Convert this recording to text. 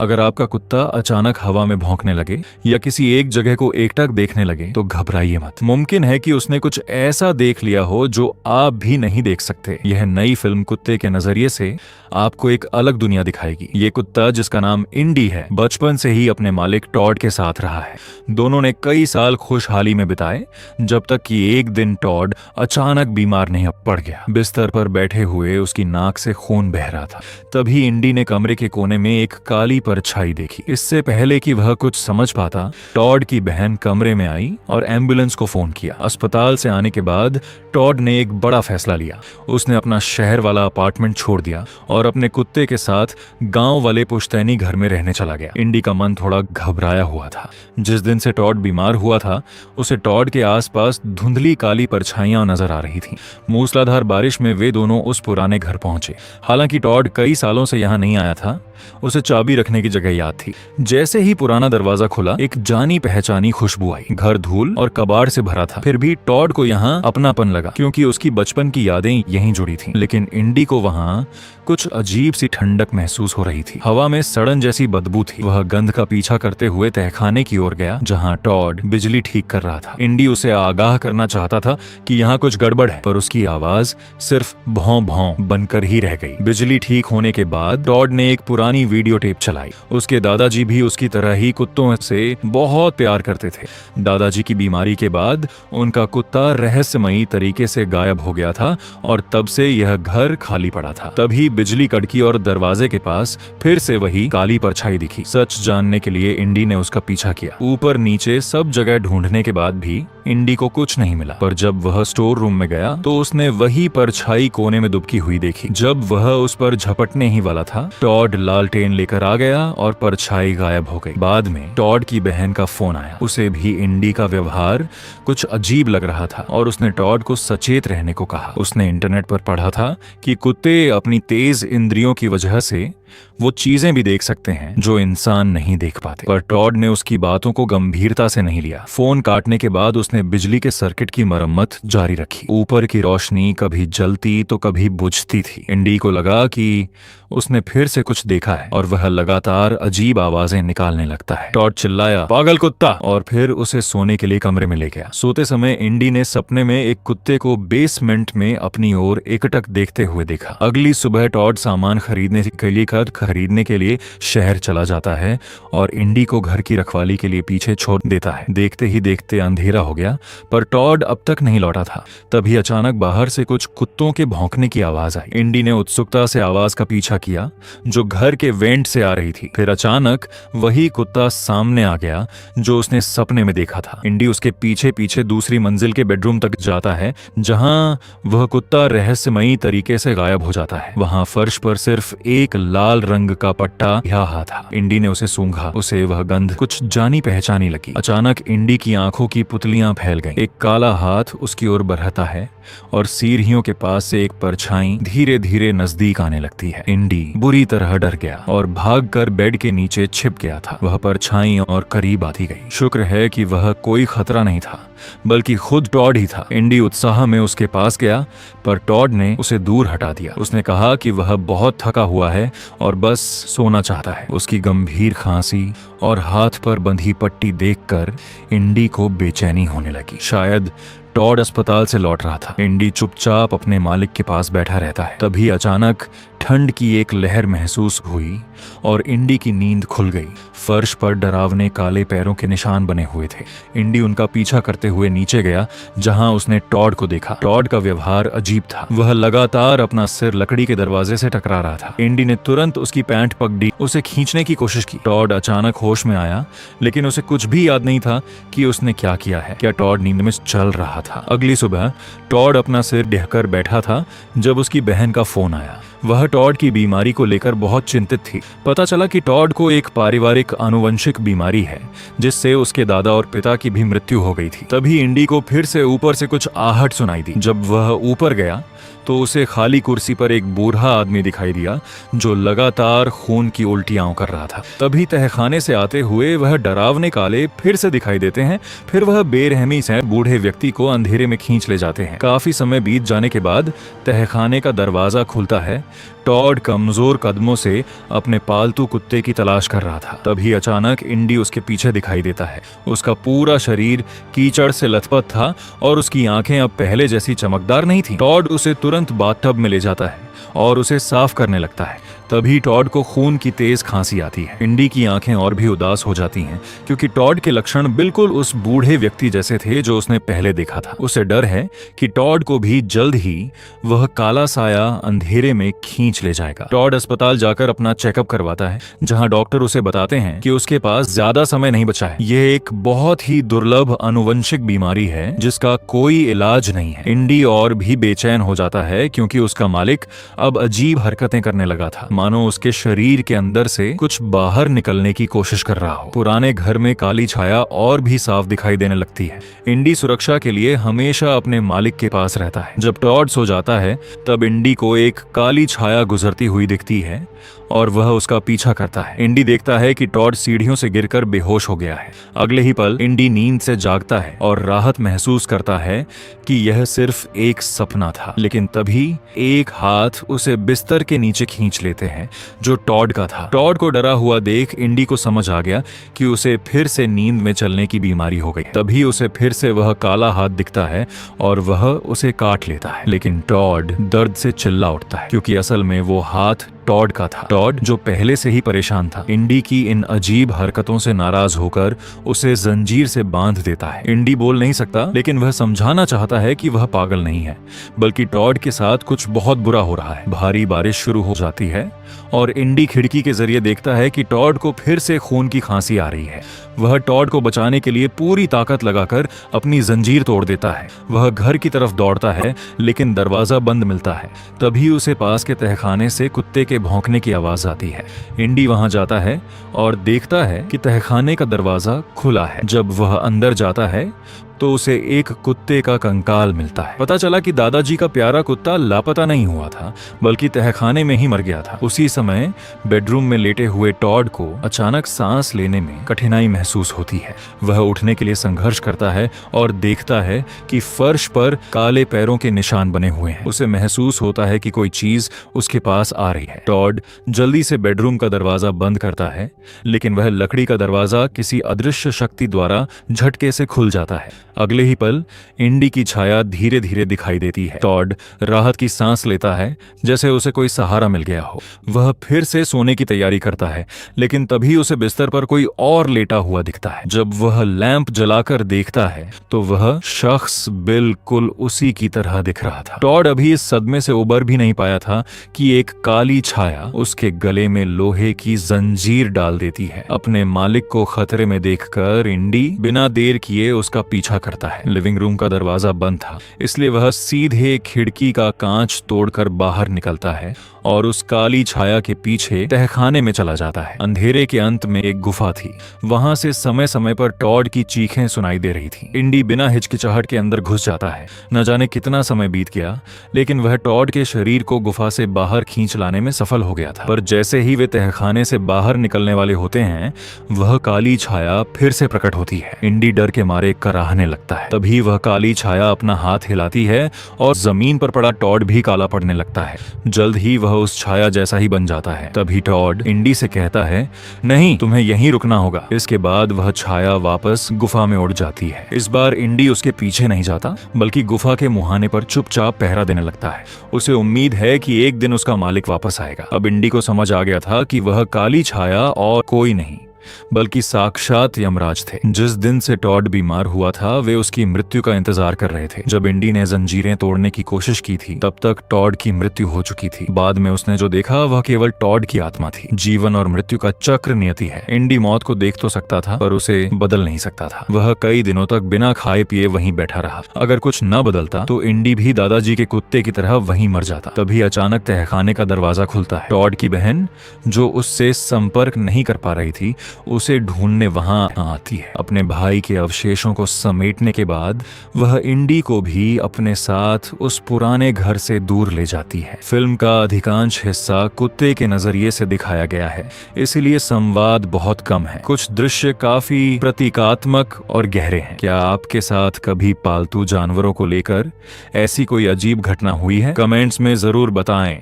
अगर आपका कुत्ता अचानक हवा में भौंकने लगे या किसी एक जगह को एकटक देखने लगे तो घबराइए मत। मुमकिन है कि उसने कुछ ऐसा देख लिया हो जो आप भी नहीं देख सकते। यह नई फिल्म कुत्ते के नजरिए से आपको एक अलग दुनिया दिखाएगी। ये कुत्ता, जिसका नाम इंडी है, बचपन से ही अपने मालिक टॉड के साथ रहा है। दोनों ने कई साल खुशहाली में बिताए, जब तक कि एक दिन टॉड अचानक बीमार नहीं पड़ गया। बिस्तर पर बैठे हुए उसकी नाक से खून बह रहा था। तभी इंडी ने कमरे के कोने में एक काली परछाई देखी। इससे पहले कि वह कुछ समझ पाता, टॉड की बहन कमरे में आई और एम्बुलेंस को फोन किया। अस्पताल से आने के बाद टॉड ने एक बड़ा फैसला लिया। उसने अपना शहर वाला अपार्टमेंट छोड़ दिया और अपने कुत्ते के साथ गांव वाले पुश्तैनी घर में रहने चला गया। इंडी का मन थोड़ा घबराया हुआ था। जिस दिन से टॉड बीमार हुआ था, उसे टॉड के आसपास धुंधली काली परछाइयां नजर आ रही थीं। मूसलाधार बारिश में वे दोनों उस पुराने घर पहुंचे। हालांकि टॉड कई सालों से यहां नहीं आया था, उसे चाबी रखने की जगह याद थी। जैसे ही पुराना दरवाजा खुला, एक जानी पहचानी खुशबू आई। घर धूल और कबाड़ से भरा था। फिर भी टॉड को यहाँ अपनापन लगा, क्योंकि उसकी बचपन की यादें यहीं जुड़ी थीं। लेकिन इंडी को वहाँ कुछ अजीब सी ठंडक महसूस हो रही थी। हवा में सड़न जैसी बदबू थी। वह गंध का पीछा करते हुए तहखाने की ओर गया, जहाँ टॉड बिजली ठीक कर रहा था। इंडी उसे आगाह करना चाहता था कि यहाँ कुछ गड़बड़ है, पर उसकी आवाज सिर्फ भौं भौं बनकर ही रह गई। बिजली ठीक होने के बाद टॉड ने एक पुरानी वीडियो टेप चलाई। उसके दादाजी भी उसकी तरह ही कुत्तों से बहुत प्यार करते थे। दादाजी की बीमारी के बाद उनका कुत्ता रहस्यमयी तरीके से गायब हो गया था और तब से यह घर खाली पड़ा था। तभी बिजली कड़की और दरवाजे के पास फिर से वही काली परछाई दिखी। सच जानने के लिए इंडी ने उसका पीछा किया। ऊपर नीचे सब जगह ढूंढने के बाद भी इंडी को कुछ नहीं मिला। पर जब वह स्टोर रूम में गया तो उसने वही परछाई कोने में दुबकी हुई देखी। जब वह उस पर झपटने ही वाला था, टॉड लालटेन लेकर आ गया और परछाई गायब हो गई। बाद में टॉड की बहन का फोन आया। उसे भी इंडी का व्यवहार कुछ अजीब लग रहा था और उसने टॉड को सचेत रहने को कहा। उसने इंटरनेट पर पढ़ा था कि कुत्ते अपनी तेज इंद्रियों की वजह से वो चीजें भी देख सकते हैं जो इंसान नहीं देख पाते। पर टॉड ने उसकी बातों को गंभीरता से नहीं लिया। फोन काटने के बाद उसने बिजली के सर्किट की मरम्मत जारी रखी। ऊपर की रोशनी कभी जलती तो कभी बुझती थी। इंडी को लगा कि उसने फिर से कुछ देखा है और वह लगातार अजीब आवाजें निकालने लगता है। टॉड चिल्लाया, पागल कुत्ता, और फिर उसे सोने के लिए कमरे में ले गया। सोते समय इंडी ने सपने में एक कुत्ते को बेसमेंट में अपनी ओर एकटक देखते हुए देखा। अगली सुबह टॉड सामान खरीदने के लिए शहर चला जाता है और इंडी को घर की रखवाली के लिए पीछे छोड़ देता है। देखते ही देखते अंधेरा हो गया, पर टॉड अब तक नहीं लौटा था। तभी अचानक बाहर से कुछ कुत्तों के भौंकने की आवाज आई। इंडी ने उत्सुकता से आवाज का पीछा किया, जो घर के वेंट से आ रही थी। फिर अचानक वही कुत्ता सामने आ गया जो उसने सपने में देखा था। इंडी उसके पीछे पीछे दूसरी मंजिल के बेडरूम तक जाता है, जहां वह कुत्ता रहस्यमयी तरीके से गायब हो जाता है। वहां फर्श पर सिर्फ एक लाल रंग का पट्टा यहाँ था। इंडी ने उसे सूंघा। उसे वह गंध कुछ जानी पहचानी लगी। अचानक इंडी की आंखों की पुतलियां फैल गईं। एक काला हाथ उसकी ओर बढ़ता है और सीढ़ियों के पास से एक परछाई धीरे धीरे नजदीक आने लगती है। इंडी बुरी तरह डर गया और भागकर बेड के नीचे छिप गया था। वह परछाई और करीब आती गई। शुक्र है कि वह कोई खतरा नहीं था, बल्कि खुद टॉड ही था। इंडी उत्साह में उसके पास गया, पर टॉड ने उसे दूर हटा दिया। उसने कहा कि वह बहुत थका हुआ है और बस सोना चाहता है। उसकी गंभीर खांसी और हाथ पर बंधी पट्टी देखकर इंडी को बेचैनी होने लगी। शायद टॉड अस्पताल से लौट रहा था। इंडी चुपचाप अपने मालिक के पास बैठा रहता है। तभी अचानक ठंड की एक लहर महसूस हुई और इंडी की नींद खुल गई। फर्श पर डरावने काले पैरों के निशान बने हुए थे। इंडी उनका पीछा करते हुए नीचे गया, जहां उसने टॉड को देखा। टॉड का व्यवहार अजीब था। वह लगातार अपना सिर लकड़ी के दरवाजे से टकरा रहा था। इंडी ने तुरंत उसकी पैंट पकड़ी, उसे खींचने की कोशिश की। टॉड अचानक होश में आया, लेकिन उसे कुछ भी याद नहीं था कि उसने क्या किया है। क्या टॉड नींद में चल रहा था? अगली सुबह टॉड अपना सिर ढककर बैठा था जब उसकी बहन का फोन आया। वह टॉड की बीमारी को लेकर बहुत चिंतित थी। पता चला कि टॉड को एक पारिवारिक आनुवंशिक बीमारी है, जिससे उसके दादा और पिता की भी मृत्यु हो गई थी। तभी इंडी को फिर से ऊपर से कुछ आहट सुनाई दी। जब वह ऊपर गया तो उसे खाली कुर्सी पर एक बूढ़ा आदमी दिखाई दिया जो लगातार खून की उल्टियां कर रहा था। तभी तहखाने से आते हुए वह डरावने काले फिर से दिखाई देते हैं। फिर वह बेरहमी से बूढ़े व्यक्ति को अंधेरे में खींच ले जाते हैं। काफी समय बीत जाने के बाद तहखाने का दरवाजा खुलता है। टॉड कमजोर कदमों से अपने पालतू कुत्ते की तलाश कर रहा था। तभी अचानक इंडी उसके पीछे दिखाई देता है। उसका पूरा शरीर कीचड़ से लथपथ था और उसकी आंखें अब पहले जैसी चमकदार नहीं थी। टॉड उसे तुरंत बाथटब में ले जाता है और उसे साफ करने लगता है। तभी टॉड को खून की तेज खांसी आती है। इंडी की आंखें और भी उदास हो जाती हैं क्योंकि टॉड के लक्षण बिल्कुल उस बूढ़े व्यक्ति जैसे थे जो उसने पहले देखा था। उसे डर है कि टॉड को भी जल्द ही वह काला साया अंधेरे में खींच ले जाएगा। टॉड अस्पताल जाकर अपना चेकअप करवाता है जहां डॉक्टर उसे बताते हैं कि उसके पास ज्यादा समय नहीं बचा है। यह एक बहुत ही दुर्लभ आनुवंशिक बीमारी है जिसका कोई इलाज नहीं है। इंडी और भी बेचैन हो जाता है क्योंकि उसका मालिक अब अजीब हरकतें करने लगा था, मानो उसके शरीर के अंदर से कुछ बाहर निकलने की कोशिश कर रहा हो। पुराने घर में काली छाया और भी साफ दिखाई देने लगती है। इंडी सुरक्षा के लिए हमेशा अपने मालिक के पास रहता है। जब टॉड सो जाता है तब इंडी को एक काली छाया गुजरती हुई दिखती है और वह उसका पीछा करता है। इंडी देखता है कि टॉड सीढ़ियों से गिरकर बेहोश हो गया है। अगले ही पल इंडी नींद से जागता है और राहत महसूस करता है कि यह सिर्फ एक सपना था। लेकिन तभी एक हाथ उसे बिस्तर के नीचे खींच लेते हैं जो टॉड का था। टॉड को डरा हुआ देख इंडी को समझ आ गया कि उसे फिर से नींद में चलने की बीमारी हो गई। तभी उसे फिर से वह काला हाथ दिखता है और वह उसे काट लेता है। लेकिन टॉड दर्द से चिल्ला उठता है क्योंकि असल में वो हाथ टॉड का था। टॉड जो पहले से ही परेशान था, इंडी की इन अजीब हरकतों से नाराज होकर उसे जंजीर से बांध देता है। इंडी बोल नहीं सकता लेकिन वह समझाना चाहता है कि वह पागल नहीं है, बल्कि टॉड के साथ कुछ बहुत बुरा हो रहा है। भारी बारिश शुरू हो जाती है और इंडी खिड़की के जरिए देखता है कि टॉड को फिर से खून की खांसी आ रही है। वह टॉड को बचाने के लिए पूरी ताकत लगाकर अपनी जंजीर तोड़ देता है। वह घर की तरफ दौड़ता है लेकिन दरवाजा बंद मिलता है। तभी उसे पास के तहखाने से कुत्ते के भौंकने की आवाज आती है। इंडी वहां जाता है और देखता है कि तहखाने का दरवाजा खुला है। जब वह अंदर जाता है तो उसे एक कुत्ते का कंकाल मिलता है। पता चला कि दादाजी का प्यारा कुत्ता लापता नहीं हुआ था बल्कि तहखाने में ही मर गया था। उसी समय बेडरूम में लेटे हुए टॉड को अचानक सांस लेने में कठिनाई महसूस होती है। वह उठने के लिए संघर्ष करता है और देखता है कि फर्श पर काले पैरों के निशान बने हुए हैं। उसे महसूस होता है कि कोई चीज उसके पास आ रही है। टॉड जल्दी से बेडरूम का दरवाजा बंद करता है लेकिन वह लकड़ी का दरवाजा किसी अदृश्य शक्ति द्वारा झटके से खुल जाता है। अगले ही पल इंडी की छाया धीरे धीरे दिखाई देती है। टॉड राहत की सांस लेता है जैसे उसे कोई सहारा मिल गया हो। वह फिर से सोने की तैयारी करता है लेकिन तभी उसे बिस्तर पर कोई और लेटा हुआ दिखता है। जब वह लैंप जलाकर देखता है तो वह शख्स बिल्कुल उसी की तरह दिख रहा था। टॉड अभी इस सदमे से उबर भी नहीं पाया था कि एक काली छाया उसके गले में लोहे की जंजीर डाल देती है। अपने मालिक को खतरे में देखकर इंडी बिना देर किए उसका पीछा करता है। लिविंग रूम का दरवाजा बंद था इसलिए वह सीधे खिड़की का कांच तोड़कर बाहर निकलता है और उस काली छाया के पीछे तहखाने में चला जाता है। अंधेरे के अंत में एक गुफा थी। वहां से समय समय पर टॉड की चीखें सुनाई दे रही थी। इंडी बिना हिचकिचाहट के अंदर घुस जाता है। न जाने कितना समय बीत गया लेकिन वह टॉड के शरीर को गुफा से बाहर खींच लाने में सफल हो गया था। पर जैसे ही वे तहखाने से बाहर निकलने वाले होते हैं वह काली छाया फिर से प्रकट होती है। इंडी डर के मारे कराहने लगता है। तभी वह काली छाया अपना हाथ हिलाती है और जमीन पर पड़ा टॉड भी काला पड़ने लगता है। जल्द ही वह उस छाया जैसा ही बन जाता है। तभी टॉड इंडी से कहता है, नहीं, तुम्हें यहीं रुकना होगा। इसके बाद वह छाया वापस गुफा में उड़ जाती है। इस बार इंडी उसके पीछे नहीं जाता बल्कि गुफा के मुहाने पर चुपचाप पहरा देने लगता है। उसे उम्मीद है कि एक दिन उसका मालिक वापस आएगा। अब इंडी को समझ आ गया था कि वह काली छाया और कोई नहीं बल्कि साक्षात यमराज थे। जिस दिन से टॉड बीमार हुआ था वे उसकी मृत्यु का इंतजार कर रहे थे। जब इंडी ने जंजीरें तोड़ने की कोशिश की थी तब तक टॉड की मृत्यु हो चुकी थी। बाद में उसने जो देखा वह केवल टॉड की आत्मा थी। जीवन और मृत्यु का चक्र नियति है। इंडी मौत को देख तो सकता था पर उसे बदल नहीं सकता था। वह कई दिनों तक बिना खाए पिए वहीं बैठा रहा। अगर कुछ न बदलता तो इंडी भी दादाजी के कुत्ते की तरह वहीं मर जाता। तभी अचानक तहखाने का दरवाजा खुलता है। टॉड की बहन जो उससे संपर्क नहीं कर पा रही थी उसे ढूंढने वहां आती है। अपने भाई के अवशेषों को समेटने के बाद वह इंडी को भी अपने साथ उस पुराने घर से दूर ले जाती है। फिल्म का अधिकांश हिस्सा कुत्ते के नजरिए से दिखाया गया है, इसीलिए संवाद बहुत कम है। कुछ दृश्य काफी प्रतीकात्मक और गहरे हैं। क्या आपके साथ कभी पालतू जानवरों को लेकर ऐसी कोई अजीब घटना हुई है? कमेंट्स में जरूर बताएं।